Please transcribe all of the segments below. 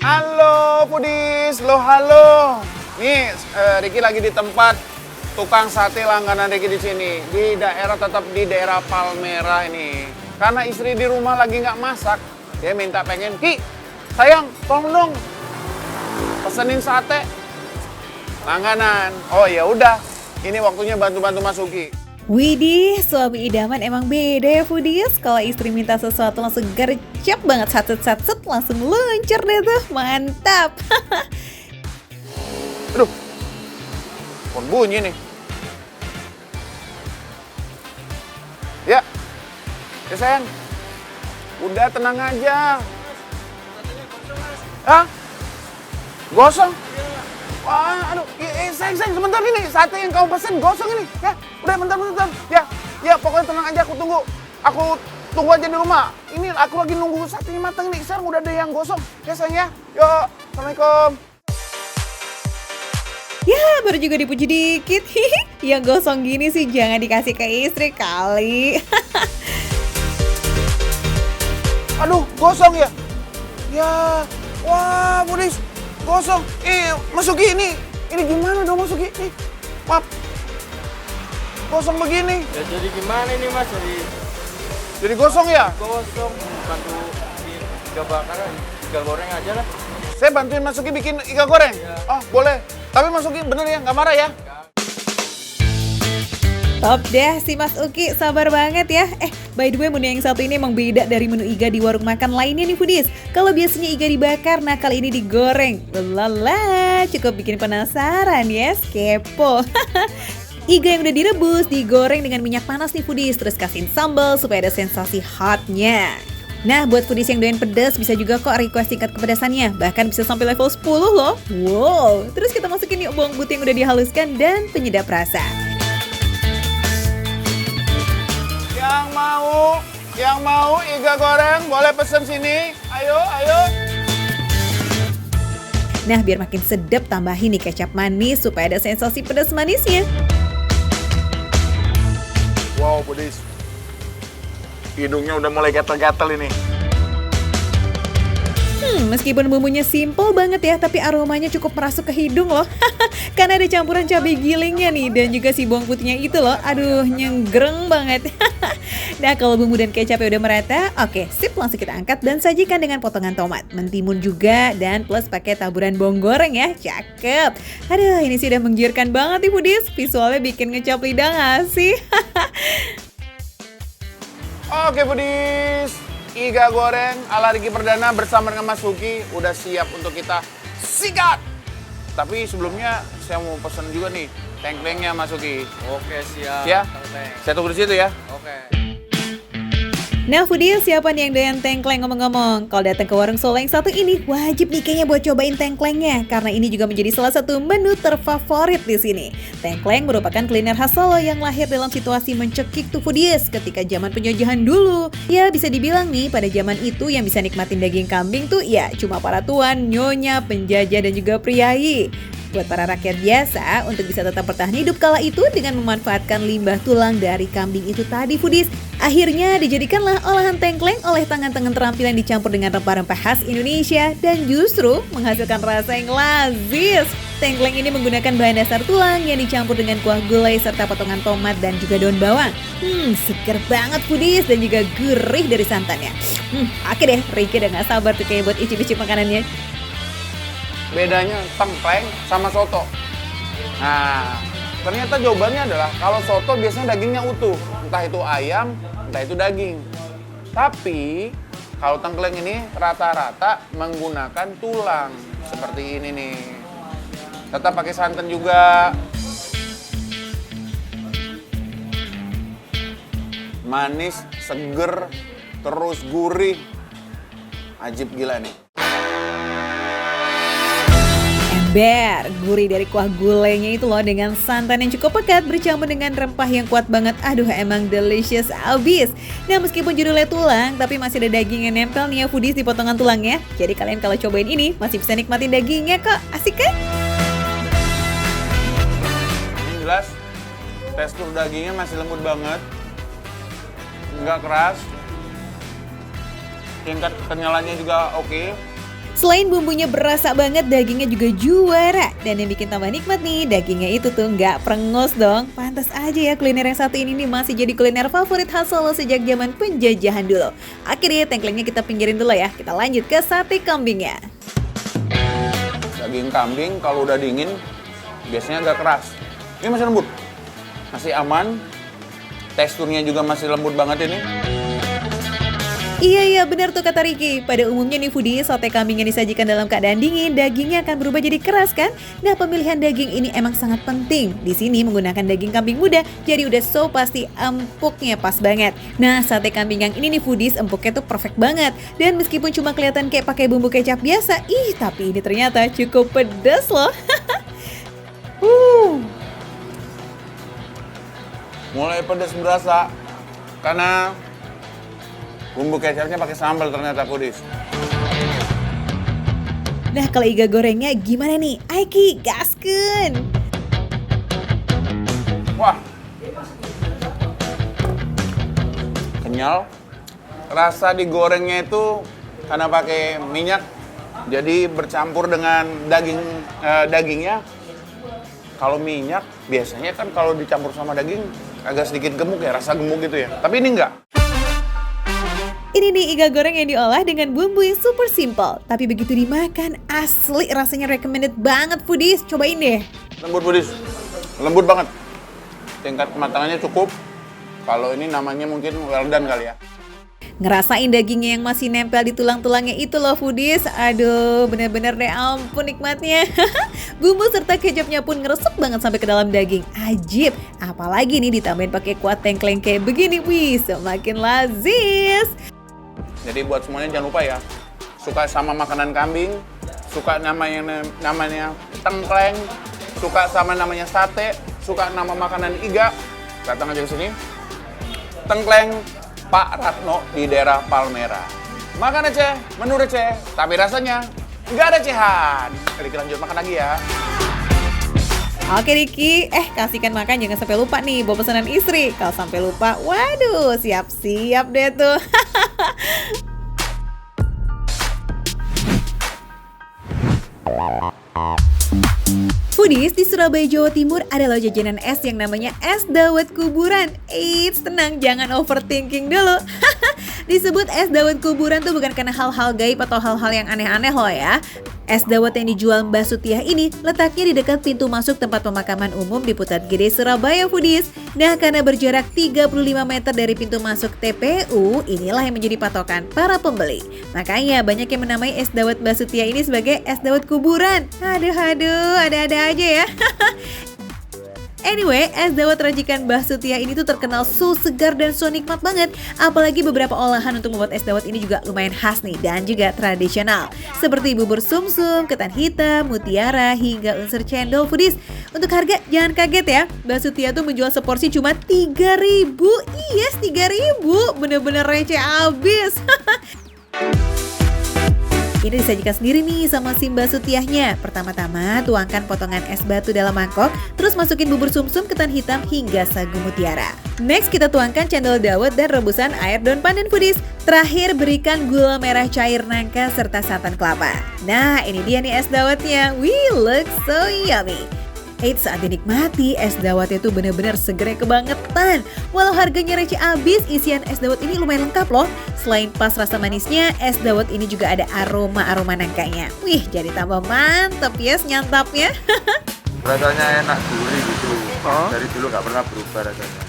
Halo Pudis, halo. Nih, Ricky lagi di tempat tukang sate langganan Ricky di sini. Tetap di daerah Palmera ini. Karena istri di rumah lagi nggak masak, dia minta pengen, Ki, sayang, tolong dong, pesenin sate langganan. Oh ya udah, ini waktunya bantu-bantu Mas Uki. Widih, suami idaman emang beda ya Foodies. Kalau istri minta sesuatu langsung gercep banget, satset langsung luncur deh tuh, mantap. Aduh, phone bunyi nih. Ya sayang, udah tenang aja. Hah? Gosong? Wah, aduh, sayang, sebentar ini, sate yang kamu pesen gosong ini, ya. Udah, bentar. Ya, pokoknya tenang aja, aku tunggu. Aku tunggu aja di rumah. Ini aku lagi nunggu satenya matang nih, sekarang udah ada yang gosong. Ya, sayang ya. Yuk, Assalamualaikum. Ya, baru juga dipuji dikit. Yang gosong gini sih jangan dikasih ke istri kali. Aduh, gosong ya? Ya, wah, Budis, gosong. Mas Uki, ini gimana dong Mas Uki? Nih, maaf, gosong begini. Ya jadi gimana ini Mas? Jadi gosong ya? Gosong, bantu iga bakaran, iga goreng aja lah. Saya bantuin Mas Uki bikin iga goreng? Ya. Oh, boleh. Tapi Mas Uki bener ya, nggak marah ya? Top deh si Mas Uki, sabar banget ya. By the way, menu yang satu ini emang beda dari menu iga di warung makan lainnya nih Foodies. Kalau biasanya iga dibakar, nah kali ini digoreng. Lala, cukup bikin penasaran ya, kepo. Iga yang udah direbus, digoreng dengan minyak panas nih Foodies. Terus kasihin sambal supaya ada sensasi hotnya. Nah, buat Foodies yang doyan pedas, bisa juga kok request tingkat kepedasannya. Bahkan bisa sampai level 10 loh. Wow, terus kita masukin yuk bawang putih yang udah dihaluskan dan penyedap rasa. Yang mau iga goreng boleh pesen sini. Ayo. Nah, biar makin sedap tambahin nih kecap manis supaya ada sensasi pedas manisnya. Wow, Budis. Hidungnya udah mulai gatal-gatal ini. Meskipun bumbunya simple banget ya, tapi aromanya cukup merasuk ke hidung loh. Karena ada campuran cabai gilingnya nih, dan juga si bawang putihnya itu loh. Aduh, nyenggreng banget. Nah, kalau bumbu dan kecapnya udah merata, oke, sip, langsung kita angkat dan sajikan dengan potongan tomat, mentimun juga, dan plus pakai taburan bawang goreng ya. Cakep. Aduh, ini sih udah menggiurkan banget nih Foodies. Visualnya bikin ngecap lidah gak sih? Oke, Budis. Iga goreng ala Ricky Perdana bersama dengan Mas Uki udah siap untuk kita sikat. Tapi sebelumnya saya mau pesan juga nih tengklengnya Mas Uki. Oke, siap. Ya? Tengkleng. Saya tunggu di situ ya. Oke. Nah Foodies, siapa nih yang doyan tengkleng ngomong-ngomong? Kalau datang ke warung Solo yang satu ini, wajib nih kayaknya buat cobain tengklengnya. Karena ini juga menjadi salah satu menu terfavorit di sini. Tengkleng merupakan kuliner khas Solo yang lahir dalam situasi mencekik tuh Foodies ketika zaman penjajahan dulu. Ya bisa dibilang nih, pada zaman itu yang bisa nikmatin daging kambing tuh ya cuma para tuan, nyonya, penjajah dan juga priayi. Buat para rakyat biasa, untuk bisa tetap bertahan hidup kala itu dengan memanfaatkan limbah tulang dari kambing itu tadi Foodies. Akhirnya dijadikanlah olahan tengkleng oleh tangan-tangan terampil yang dicampur dengan rempah-rempah khas Indonesia dan justru menghasilkan rasa yang lazis. Tengkleng ini menggunakan bahan dasar tulang yang dicampur dengan kuah gulai serta potongan tomat dan juga daun bawang. Seger banget Foodies dan juga gurih dari santannya. Oke deh, Ricky udah gak sabar tuh kayak buat icip-icip makanannya. Bedanya tengkleng sama soto. Nah, ternyata jawabannya adalah kalau soto biasanya dagingnya utuh. Entah itu ayam, entah itu daging. Tapi kalau tengkleng ini rata-rata menggunakan tulang. Seperti ini nih. Tetap pakai santan juga. Manis, seger, terus gurih. Ajib gila nih. Gurih dari kuah gulainya itu loh dengan santan yang cukup pekat bercampur dengan rempah yang kuat banget. Aduh emang delicious abis. Nah meskipun judulnya tulang, tapi masih ada daging yang nempel nih ya Foodies di potongan tulangnya. Jadi kalian kalau cobain ini masih bisa nikmatin dagingnya kok. Asik kan? Ini jelas tekstur dagingnya masih lembut banget. Nggak keras. Tingkat kenyalannya juga oke. Selain bumbunya berasa banget, dagingnya juga juara. Dan yang bikin tambah nikmat nih, dagingnya itu tuh nggak prengus dong. Pantas aja ya kuliner yang satu ini nih masih jadi kuliner favorit khas Solo sejak zaman penjajahan dulu. Akhirnya tengklengnya kita pinggirin dulu ya, kita lanjut ke sate kambingnya. Daging kambing kalau udah dingin biasanya agak keras. Ini masih lembut, masih aman. Teksturnya juga masih lembut banget ini. Iya benar tuh kata Ricky. Pada umumnya nih foodie, sate kambing yang disajikan dalam keadaan dingin, dagingnya akan berubah jadi keras kan? Nah, pemilihan daging ini emang sangat penting. Di sini menggunakan daging kambing muda, jadi udah so pasti empuknya pas banget. Nah, sate kambing yang ini nih foodies, empuknya tuh perfect banget. Dan meskipun cuma kelihatan kayak pakai bumbu kecap biasa, tapi ini ternyata cukup pedas loh. Mulai pedas berasa karena bumbu kecapnya pakai sambal ternyata foodies. Nah, kalau iga gorengnya gimana nih? Aiki, gaskeun! Wah, kenyal. Rasa digorengnya itu karena pakai minyak, jadi bercampur dengan dagingnya. Kalau minyak biasanya kan kalau dicampur sama daging agak sedikit gemuk ya, rasa gemuk gitu ya. Tapi ini enggak. Ini nih iga goreng yang diolah dengan bumbu yang super simple. Tapi begitu dimakan, asli rasanya recommended banget foodies. Cobain deh. Lembut foodies, lembut banget. Tingkat kematangannya cukup. Kalau ini namanya mungkin well done kali ya. Ngerasain dagingnya yang masih nempel di tulang-tulangnya itu loh foodies. Aduh, bener-bener deh ampun nikmatnya. Bumbu serta kecapnya pun ngeresep banget sampai ke dalam daging. Ajib. Apalagi nih ditambahin pakai kuah tengkleng kayak begini. Wih, semakin lazis. Jadi buat semuanya jangan lupa ya, suka sama makanan kambing, suka namanya tengkleng, suka sama namanya sate, suka nama makanan iga, datang aja ke sini. Tengkleng Pak Ratno di daerah Palmera. Makan receh, menu receh, tapi rasanya nggak ada recehan. Ricky lanjut makan lagi ya. Oke Ricky, kasihkan makan jangan sampai lupa nih bawa pesanan istri. Kalau sampai lupa, waduh siap-siap deh tuh. Foodies, di Surabaya, Jawa Timur ada loh jajanan es yang namanya es dawet kuburan. Eits, tenang, jangan overthinking dulu. Disebut es dawet kuburan tuh bukan karena hal-hal gaib atau hal-hal yang aneh-aneh loh ya. Es dawet yang dijual Mbak Sutiah ini letaknya di dekat pintu masuk tempat pemakaman umum di Putat Gede, Surabaya foodies. Nah, karena berjarak 35 meter dari pintu masuk TPU, inilah yang menjadi patokan para pembeli. Makanya banyak yang menamai es dawet Mbak Sutiah ini sebagai es dawet kuburan. Aduh, ada-ada aja ya. Anyway, es dawet racikan Mbah Sutiah ini tuh terkenal so segar dan so nikmat banget. Apalagi beberapa olahan untuk membuat es dawet ini juga lumayan khas nih dan juga tradisional. Seperti bubur sumsum, ketan hitam, mutiara, hingga unsur cendol foodies. Untuk harga jangan kaget ya, Mbah Sutiah tuh menjual seporsi cuma 3.000. Yes, 3.000. Bener-bener receh abis. Ini disajikan sendiri nih sama si Mbak Sutiahnya. Pertama-tama tuangkan potongan es batu dalam mangkok, terus masukin bubur sumsum, ketan hitam, hingga sagu mutiara. Next kita tuangkan cendol dawet dan rebusan air daun pandan foodies. Terakhir berikan gula merah cair nangka serta santan kelapa. Nah ini dia nih es dawetnya. Wih, look so yummy. Saat dinikmati, es dawetnya tuh bener-bener seger kebangetan. Walau harganya receh abis, isian es dawet ini lumayan lengkap loh. Selain pas rasa manisnya, es dawet ini juga ada aroma-aroma nangkanya. Wih, jadi tambah mantep ya nyantapnya. Rasanya enak, gurih gitu. Dari dulu nggak pernah berubah rasanya.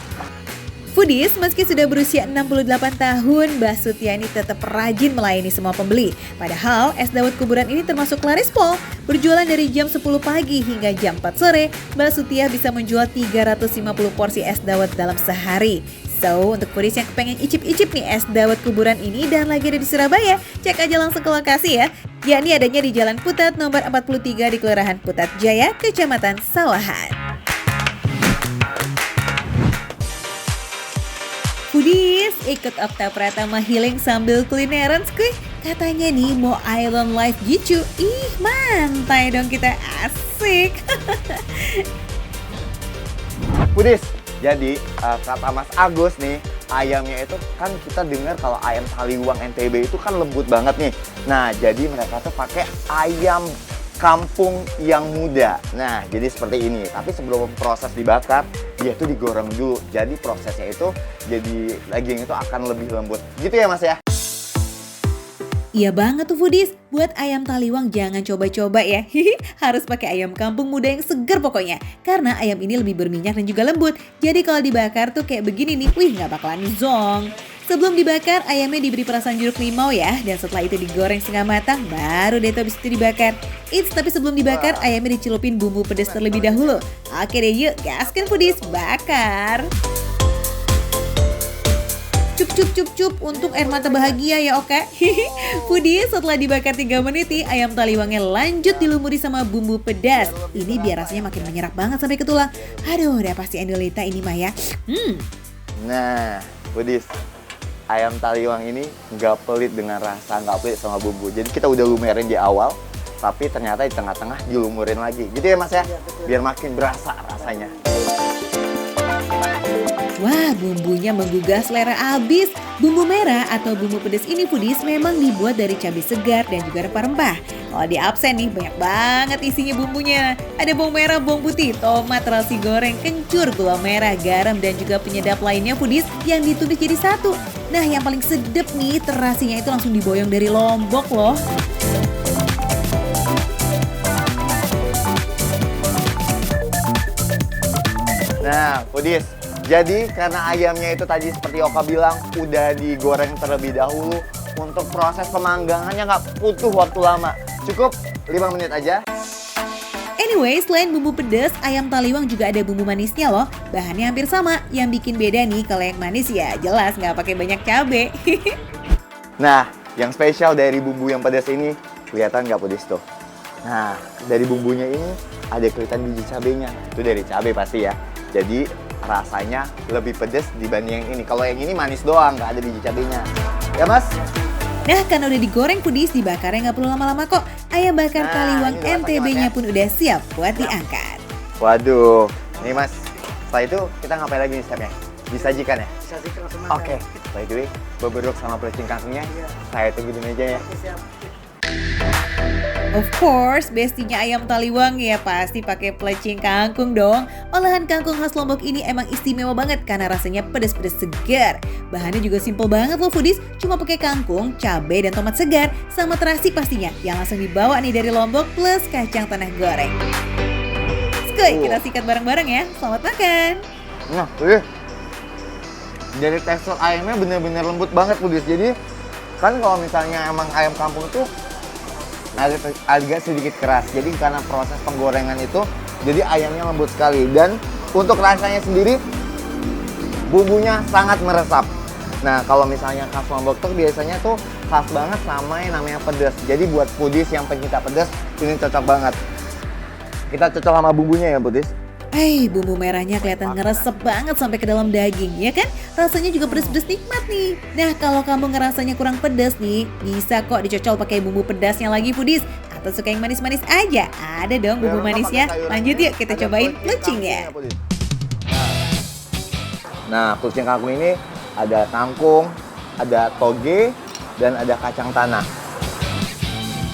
Foodies, meski sudah berusia 68 tahun, Mbah Sutiah ini tetap rajin melayani semua pembeli. Padahal, es dawet kuburan ini termasuk laris pol. Berjualan dari jam 10 pagi hingga jam 4 sore, Mbah Sutiah bisa menjual 350 porsi es dawet dalam sehari. So, untuk foodies yang pengen icip-icip nih es dawet kuburan ini dan lagi ada di Surabaya, cek aja langsung ke lokasi ya. Yakni adanya di Jalan Putat nomor 43 di Kelurahan Putat Jaya, Kecamatan Sawahan. Foodies, ikut Okta Pratama healing sambil kulineran skuy. Katanya nih mau island life gitu. Ih, mantai dong kita, asik. Foodies, jadi kata Mas Agus nih, ayamnya itu kan kita dengar kalau ayam Taliwang NTB itu kan lembut banget nih. Nah, jadi mereka tuh pakai ayam kampung yang muda. Nah, jadi seperti ini. Tapi sebelum proses dibakar, dia tuh digoreng dulu. Jadi prosesnya itu jadi daging itu akan lebih lembut. Gitu ya Mas ya? Iya banget tuh foodies, buat ayam Taliwang jangan coba-coba ya. Harus pakai ayam kampung muda yang segar pokoknya. Karena ayam ini lebih berminyak dan juga lembut. Jadi kalau dibakar tuh kayak begini nih, wih nggak bakalan zong. Sebelum dibakar, ayamnya diberi perasan jeruk limau ya. Dan setelah itu digoreng setengah matang, baru deh tuh habis itu dibakar. Tapi sebelum dibakar, ayamnya dicelupin bumbu pedas terlebih dahulu. Oke deh yuk, gaskan foodies, bakar. Cup untuk air mata bahagia ya oke. Foodies, setelah dibakar 3 menit nih, ayam Taliwangnya lanjut dilumuri sama bumbu pedas. Ini biar rasanya makin menyerap banget sampai ke tulang. Aduh, udah pasti Endolita ini mah ya. Nah, Foodies, ayam Taliwang ini nggak pelit dengan rasa, nggak pelit sama bumbu. Jadi kita udah lumerin di awal, tapi ternyata di tengah-tengah dilumurin lagi. Gitu ya Mas ya? Biar makin berasa rasanya. Wah, bumbunya menggugah selera abis. Bumbu merah atau bumbu pedas ini foodies memang dibuat dari cabai segar dan juga rempah-rempah. Kalau di absen nih banyak banget isinya bumbunya. Ada bawang merah, bawang putih, tomat, terasi goreng, kencur, gula merah, garam, dan juga penyedap lainnya foodies yang ditumis jadi satu. Nah, yang paling sedep nih terasinya itu langsung diboyong dari Lombok loh. Nah, Foodies, jadi karena ayamnya itu tadi seperti Oka bilang udah digoreng terlebih dahulu, untuk proses pemanggangannya nggak butuh waktu lama. Cukup 5 menit aja. Anyway, selain bumbu pedas, ayam Taliwang juga ada bumbu manisnya loh. Bahannya hampir sama, yang bikin beda nih kalau yang manis ya jelas nggak pakai banyak cabai. Nah, yang spesial dari bumbu yang pedas ini, kelihatan nggak Foodies tuh? Nah, dari bumbunya ini ada kelihatan biji cabenya. Itu dari cabai pasti ya. Jadi rasanya lebih pedas dibanding yang ini. Kalau yang ini manis doang, nggak ada biji cabenya. Ya Mas? Nah, karena udah digoreng foodies, dibakarnya nggak perlu lama-lama kok. Ayam bakar Taliwang ini udah NTB-nya pakai pun udah siap buat diangkat. Waduh, nih Mas. Setelah itu kita ngapain lagi nih stepnya? Disajikan ya? Disajikan langsung makan. Oke, by the way, beberuk sama pelecing kangkungnya, saya tunggu di meja ya. Of course, bestinya ayam Taliwang ya pasti pakai pelecing kangkung dong. Olahan kangkung khas Lombok ini emang istimewa banget karena rasanya pedas-pedas segar. Bahannya juga simple banget loh foodies, cuma pakai kangkung, cabai dan tomat segar sama terasi pastinya yang langsung dibawa nih dari Lombok plus kacang tanah goreng. Skuy, kita sikat bareng-bareng ya. Selamat makan. Nah, dari tekstur ayamnya bener-bener lembut banget Foodies. Jadi kan kalau misalnya emang ayam kampung itu agak sedikit keras. Jadi karena proses penggorengan itu, jadi ayamnya lembut sekali. Dan untuk rasanya sendiri, bumbunya sangat meresap. Nah, kalau misalnya khas Lombok tuh biasanya tuh khas banget sama yang namanya pedas. Jadi buat Foodies yang pencinta pedas, ini cocok banget. Kita cocok sama bumbunya ya Foodies. Bumbu merahnya kelihatan ngeresep banget sampai ke dalam daging, ya kan? Rasanya juga pedas-pedas nikmat nih. Nah, kalau kamu ngerasanya kurang pedas nih, bisa kok dicocol pakai bumbu pedasnya lagi foodies. Atau suka yang manis-manis aja, ada dong bumbu manisnya. Lanjut yuk, kita cobain pelecingnya. Nah, pelecing kangkung ini ada kangkung, ada toge, dan ada kacang tanah.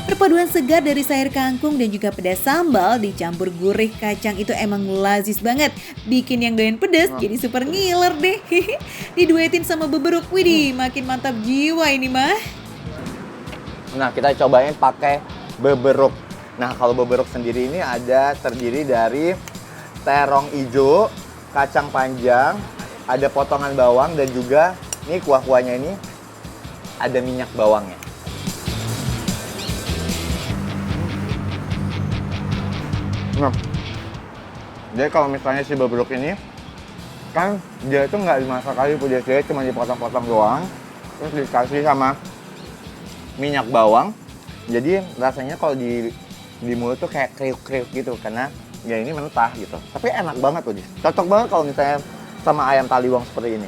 Perpaduan segar dari sayur kangkung dan juga pedas sambal dicampur gurih kacang itu emang lazis banget. Bikin yang doyan pedas jadi super ngiler deh. Diduetin sama beberuk, widih makin mantap jiwa ini mah. Nah, kita cobain pakai beberuk. Nah, kalau beberuk sendiri ini ada terdiri dari terong hijau, kacang panjang, ada potongan bawang, dan juga ini kuah-kuahnya ini ada minyak bawangnya. Nah, jadi kalau misalnya si beberuk ini kan dia itu nggak dimasak kali, dia cuma dipotong-potong doang, terus dikasih sama minyak bawang. Jadi rasanya kalau di mulut tuh kayak kriuk-kriuk gitu karena ya ini mentah gitu. Tapi enak banget tuh, cocok banget kalau misalnya sama ayam Taliwang seperti ini.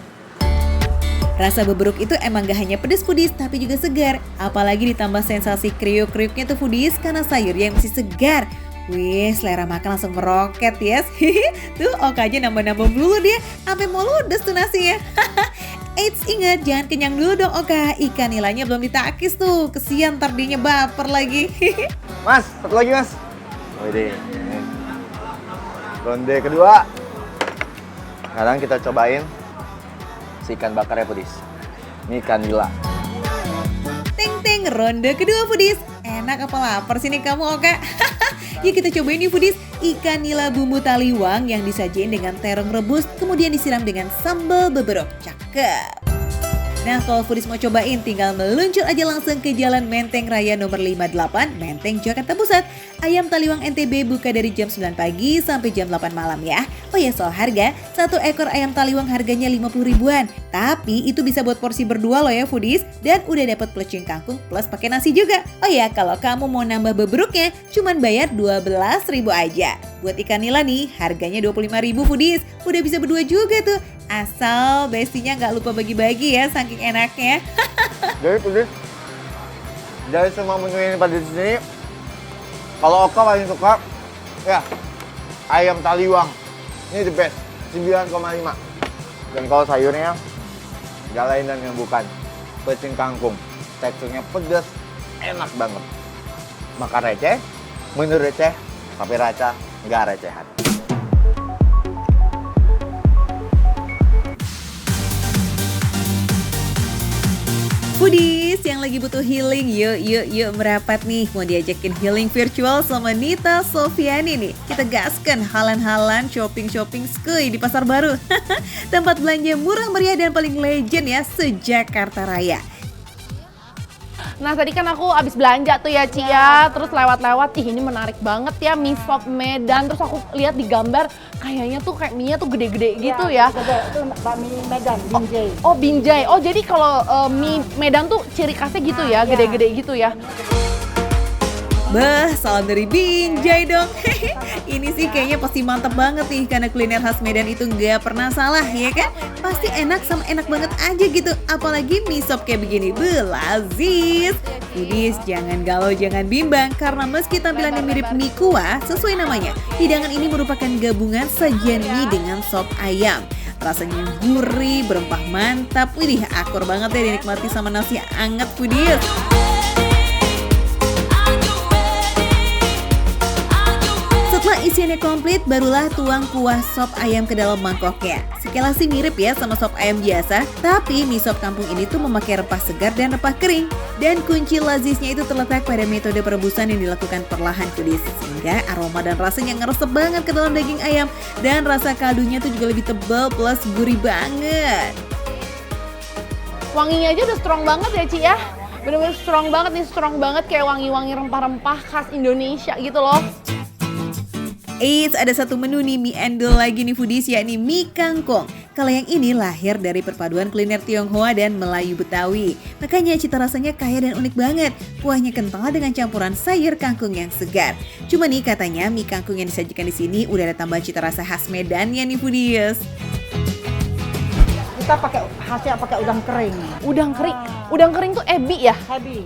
Rasa beberuk itu emang gak hanya pedas foodies tapi juga segar. Apalagi ditambah sensasi kriuk-kriuknya tuh foodies karena sayurnya yang masih segar. Wih, selera makan langsung meroket yes. Tuh Oka aja nambah-nambah dulu dia, sampai mau ludes tuh nasinya. Eits, ingat jangan kenyang dulu dong Oka, ikan nilainya belum ditakis tuh, kesian ntar dianya baper lagi. Mas, satu lagi mas. Wih, ronde kedua. Sekarang kita cobain si ikan bakar ya Pudis. Ini ikan nila. Teng, ronde kedua Foodies. Enak apa lapar sih nih kamu Oka? Yuk kita cobain nih Foodies, ikan nila bumbu taliwang yang disajiin dengan terong rebus kemudian disiram dengan sambal beberok. Cakep. Nah kalau Foodies mau cobain tinggal meluncur aja langsung ke Jalan Menteng Raya nomor 58 Menteng Jakarta Pusat. Ayam taliwang NTB buka dari jam 9 pagi sampai jam 8 malam ya. Oh ya soal harga, satu ekor ayam taliwang harganya 50 ribuan. Tapi itu bisa buat porsi berdua loh ya Foodies. Dan udah dapat pelecing kangkung plus pakai nasi juga. Oh ya kalau kamu mau nambah beberuknya cuman bayar 12.000 aja. Buat ikan nila nih harganya 25.000 Foodies. Udah bisa berdua juga tuh. Asal bestinya nggak lupa bagi-bagi ya saking enaknya. Jadi Pudis, dari semua menu ini pada di sini, kalau Oka paling suka ya ayam taliwang. Ini the best, 9,5. Dan kalau sayurnya gak lain dan yang bukan pelecing kangkung. Teksturnya pedas, enak banget. Makan receh, menu receh, tapi rasa nggak recehan. Foodies yang lagi butuh healing, yuk merapat nih. Mau diajakin healing virtual sama Nita Sofiani nih. Kita gaskan halan-halan shopping skuy di Pasar Baru. Tempat belanja murah meriah dan paling legend ya se-Jakarta Raya. Nah tadi kan aku abis belanja tuh ya Ci ya, terus lewat-lewat, ih ini menarik banget ya mie sop Medan, terus aku lihat di gambar kayaknya tuh kayak mie-nya tuh gede-gede gitu ya. Itu bakmi Medan, binjai. Oh binjai, oh jadi kalau mie Medan tuh ciri khasnya gitu ya, gede-gede gitu ya. Bah, salam dari Binjai dong. Ini sih kayaknya pasti mantep banget nih karena kuliner khas Medan itu nggak pernah salah ya kan? Pasti enak sama enak banget aja gitu. Apalagi mie sop kayak begini, belazis. Foodies jangan galau, jangan bimbang karena meski tampilannya mirip mie kuah, sesuai namanya, hidangan ini merupakan gabungan sajian mie dengan sop ayam. Rasanya gurih, berempah mantap. Widih, akur banget ya dinikmati sama nasi anget Foodies. Setelah isiannya komplit, barulah tuang kuah sop ayam ke dalam mangkoknya. Sekilas sih mirip ya sama sop ayam biasa, tapi mie sop kampung ini tuh memakai rempah segar dan rempah kering. Dan kunci lazisnya itu terletak pada metode perebusan yang dilakukan perlahan Foodies. Sehingga aroma dan rasanya ngeresep banget ke dalam daging ayam. Dan rasa kaldunya tuh juga lebih tebal plus gurih banget. Wanginya aja udah strong banget ya Ci ya. Bener-bener strong banget nih, strong banget kayak wangi-wangi rempah-rempah khas Indonesia gitu loh. Eits, ada satu menu nih mie endol lagi nih Foodies, yakni mie kangkung. Kalau yang ini lahir dari perpaduan kuliner Tionghoa dan Melayu Betawi. Makanya cita rasanya kaya dan unik banget. Kuahnya kental dengan campuran sayur kangkung yang segar. Cuma nih katanya mie kangkung yang disajikan di sini udah ada tambahan cita rasa khas Medan ya nih Foodies. Kita pakai udang kering. Udang kering tuh ebi ya? Heavy.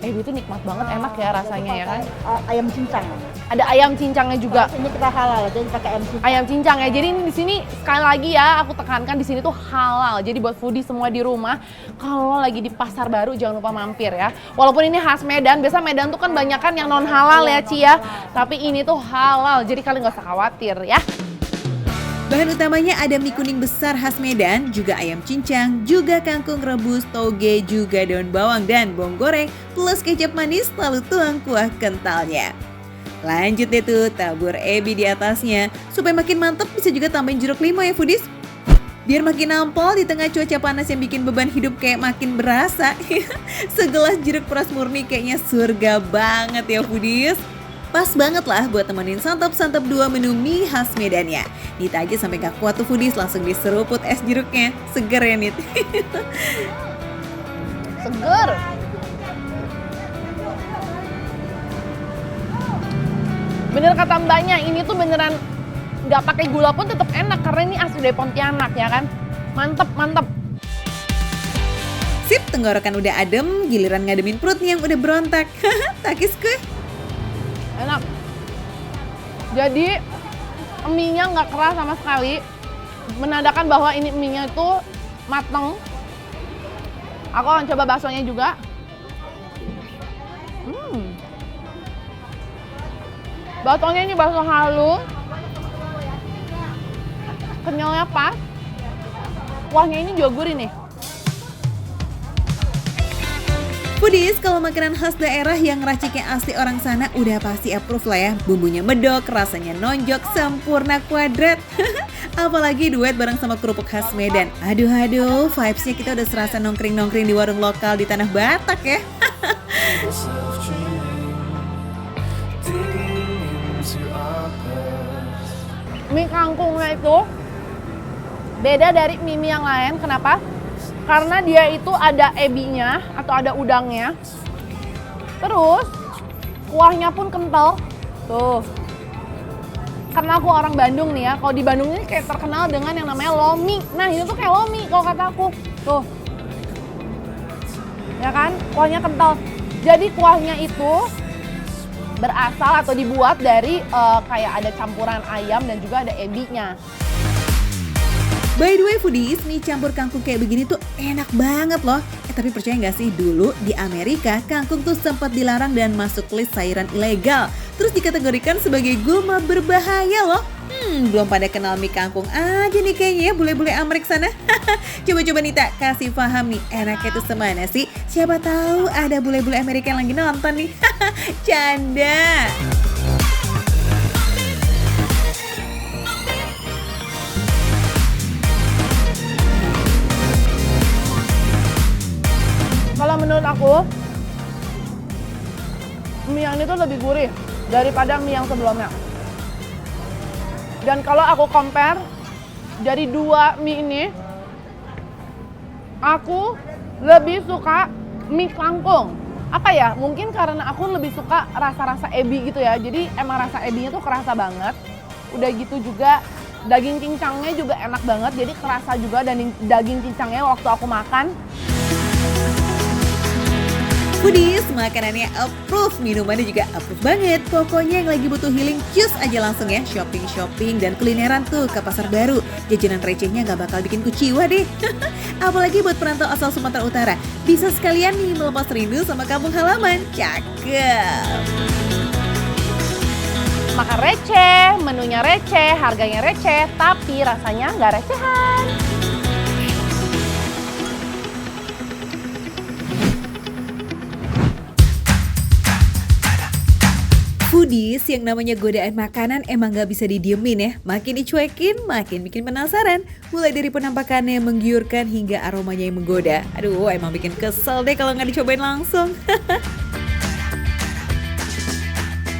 Ebi tuh nikmat banget, enak ya rasanya ya kan? Ayam cincang. Ada ayam cincangnya juga. Ini kita halal, jadi pakai ayam cincang. Ayam cincang ya. Jadi ini di sini sekali lagi ya aku tekankan di sini tuh halal. Jadi buat foodie semua di rumah, kalau lagi di Pasar Baru jangan lupa mampir ya. Walaupun ini khas Medan, biasa Medan tuh kan banyak kan yang non halal ya Ci ya. Tapi ini tuh halal. Jadi kalian nggak usah khawatir ya. Bahan utamanya ada mie kuning besar khas Medan, juga ayam cincang, juga kangkung rebus, toge, juga daun bawang dan bawang goreng, plus kecap manis, lalu tuang kuah kentalnya. Lanjut deh tuh, tabur ebi di atasnya. Supaya makin mantep bisa juga tambahin jeruk limau ya Foodies. Biar makin nampol di tengah cuaca panas yang bikin beban hidup kayak makin berasa. Segelas jeruk peras murni kayaknya surga banget ya Foodies. Pas banget lah buat temenin santap-santap dua menu mie khas Medannya. Nita aja sampai gak kuat tuh Foodies, langsung diseruput es jeruknya. Seger ya Nit. Seger. Bener kata mbaknya, ini tuh beneran nggak pakai gula pun tetap enak karena ini asli dari Pontianak ya kan. Mantep, mantep. Sip, tenggorokan udah adem, giliran ngademin perut nih yang udah berontak. Takis kue. Enak. Jadi mie-nya nggak keras sama sekali. Menandakan bahwa ini mie-nya itu mateng. Aku akan coba baksonya juga. Baksonya ini bakso halus. Kenyalnya pas. Kuahnya ini juga gurih nih. Foodies, kalau makanan khas daerah yang raciknya asli orang sana udah pasti approve lah ya. Bumbunya medok, rasanya nonjok, sempurna kuadrat. Apalagi duet bareng sama kerupuk khas Medan. Aduh, vibes-nya kita udah serasa nongkring-nongkring di warung lokal di tanah Batak ya. Mie kangkungnya itu beda dari mie yang lain. Kenapa? Karena dia itu ada ebinya atau ada udangnya. Terus kuahnya pun kental. Tuh. Karena aku orang Bandung nih ya. Kalau di Bandung ini kayak terkenal dengan yang namanya lomi. Nah, ini tuh kayak lomi kalau kata aku. Tuh. Ya kan? Kuahnya kental. Jadi kuahnya itu berasal atau dibuat dari kayak ada campuran ayam dan juga ada ebinya. By the way foodies, mie campur kangkung kayak begini tuh enak banget loh. Tapi percaya nggak sih, dulu di Amerika kangkung tuh sempat dilarang dan masuk list cairan ilegal. Terus dikategorikan sebagai gulma berbahaya loh. Belum pada kenal mie kangkung aja nih kayaknya ya bule-bule Amerik sana. Coba-coba Nita kasih paham nih enaknya tuh semana sih. Siapa tahu ada bule-bule Amerika yang lagi nonton nih. Canda. Kalau menurut aku, mie yang ini tuh lebih gurih daripada mie yang sebelumnya. Dan kalau aku compare dari dua mie ini, aku lebih suka mie kangkung. Apa ya, mungkin karena aku lebih suka rasa-rasa ebi gitu ya. Jadi emang rasa ebinya tuh kerasa banget. Udah gitu juga daging cincangnya juga enak banget. Jadi kerasa juga daging cincangnya waktu aku makan. Foodies, makanannya approve, minumannya juga approve banget. Pokoknya yang lagi butuh healing, cus aja langsung ya shopping dan kulineran tuh ke pasar baru. Jajanan recehnya gak bakal bikin kuciwa deh. Apalagi buat perantau asal Sumatera Utara, bisa sekalian nih melepas rindu sama kampung halaman. Cakep. Makan receh, menunya receh, harganya receh, tapi rasanya nggak recehan. Foodies, yang namanya godaan makanan emang gak bisa didiemin ya. Makin dicuekin, makin bikin penasaran. Mulai dari penampakannya yang menggiurkan hingga aromanya yang menggoda. Aduh, emang bikin kesel deh kalau nggak dicobain langsung.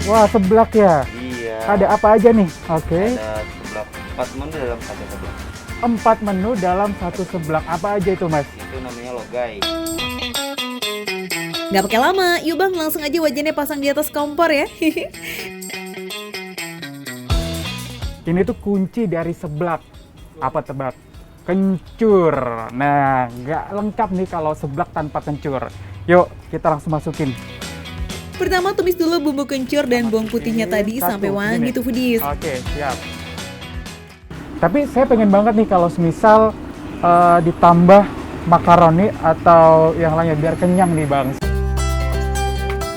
Wah, seblak ya? Iya. Ada apa aja nih? Oke. Ada seblak 4 menu dalam satu seblak. 4 menu dalam satu seblak. Apa aja itu, Mas? Itu namanya logai. Gak pakai lama, yuk bang langsung aja wajannya pasang di atas kompor ya. Ini tuh kunci dari seblak. Apa tebak? Kencur. Nah, nggak lengkap nih kalau seblak tanpa kencur. Yuk, kita langsung masukin. Pertama tumis dulu bumbu kencur dan bawang putihnya tadi Satu, sampai wangi gini. tuh foodies. Oke, siap. Tapi saya pengen banget nih kalau semisal ditambah makaroni atau yang lainnya biar kenyang nih bang.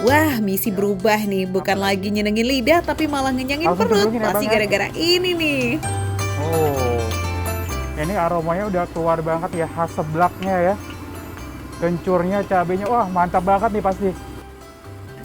Wah, misi berubah nih, bukan lagi nyenengin lidah tapi malah ngenyangin Langsung perut. dudungin ya, Pasti Bang, ya? gara-gara ini nih. Oh, ini aromanya udah keluar banget ya, khas seblaknya ya. Kencurnya, cabenya, wah mantap banget nih pasti.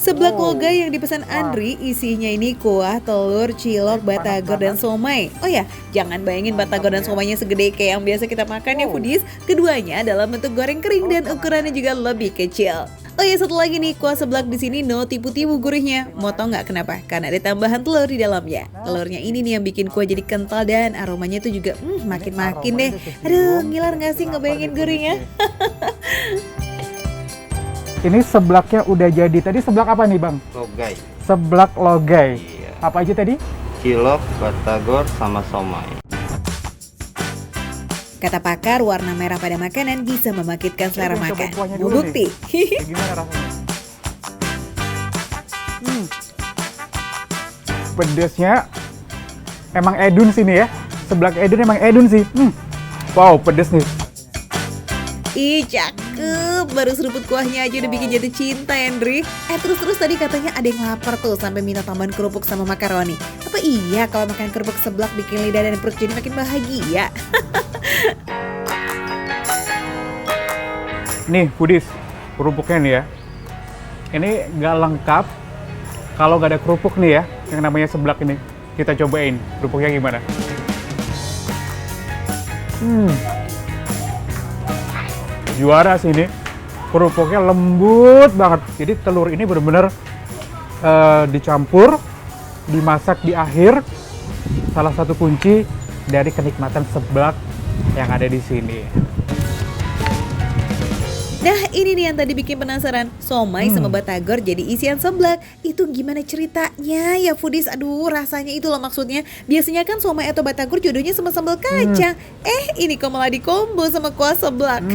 Seblak Oh. logai yang dipesan Andri isinya ini kuah, telur, cilok, batagor, dan somai. Oh ya, jangan bayangin batagor dan somainya segede kayak yang biasa kita makan ya foodies. Keduanya dalam bentuk goreng kering dan ukurannya juga lebih kecil. Oh ya, satu lagi nih, kuah seblak di sini no tipu-tipu gurihnya. Mau tau nggak kenapa? Karena ada tambahan telur di dalamnya. Telurnya ini nih yang bikin kuah jadi kental dan aromanya tuh juga makin-makin deh. Aduh, ngiler nggak sih ngebayangin gurihnya? Ini seblaknya udah jadi. Tadi seblak apa nih bang? Logai. Seblak logai. Iya. Apa aja tadi? Cilok, batagor, sama somai. Kata pakar, warna merah pada makanan bisa membangkitkan selera Coba makan. kuahnya Mau dulu bukti? Kayak gimana rasanya? Pedesnya emang edun sini ya. Seblak edun emang edun sih. Wow, pedes nih. Ih, cakep. Baru seruput kuahnya aja udah bikin jatuh cinta, Hendrik. Terus tadi katanya ada yang lapar tuh sampai minta tambahan kerupuk sama makaroni. Apa iya kalau makan kerupuk seblak bikin lidah dan perut jadi makin bahagia? Nih, foodies, kerupuknya nih ya. Ini nggak lengkap kalau nggak ada kerupuk nih ya, yang namanya seblak ini. Kita cobain kerupuknya gimana. Juara sih ini. Kerupuknya lembut banget. Jadi telur ini benar-benar dicampur, dimasak di akhir. Salah satu kunci dari kenikmatan seblak yang ada di sini. Nah, ini nih yang tadi bikin penasaran. Somai sama batagor jadi isian seblak. Itu gimana ceritanya ya, foodies? Aduh, rasanya itu loh maksudnya. Biasanya kan somai atau batagor jodohnya sama sambal kacang. Ini kok malah dikombo sama kuah seblak.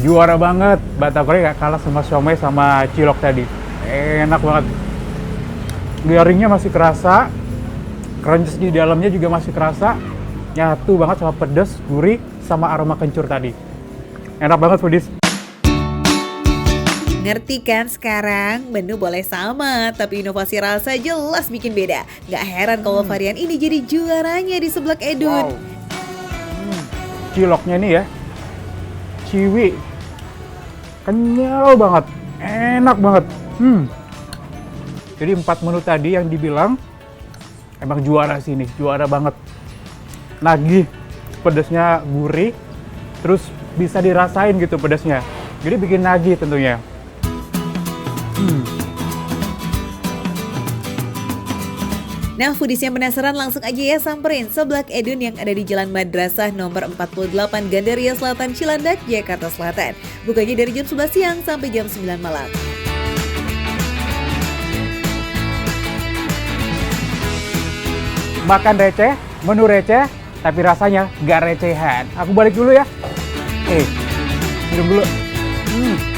Juara banget. Batagornya gak kalah sama somai sama cilok tadi. Enak banget. Garingnya masih kerasa. Crunch di dalamnya juga masih kerasa. Nyatu banget sama pedas, gurih, sama aroma kencur tadi. Enak banget, foodies. Ngerti kan sekarang? Menu boleh sama, tapi inovasi rasa jelas bikin beda. Gak heran kalau varian ini jadi juaranya di seblak Edun. Ciloknya ini ya, ciwi, kenyal banget, enak banget. Jadi 4 menu tadi yang dibilang emang juara sini, juara banget. Nagih, pedasnya gurih, terus bisa dirasain gitu pedasnya. Jadi bikin nagih tentunya. Nah, foodies yang penasaran langsung aja ya samperin Seblak Edun yang ada di Jalan Madrasah nomor 48 Gandaria Selatan, Cilandak, Jakarta Selatan. Bukanya dari jam 11 siang sampai jam 9 malam. Makan receh, menu receh, tapi rasanya gak recehan. Aku balik dulu ya. Minum dulu.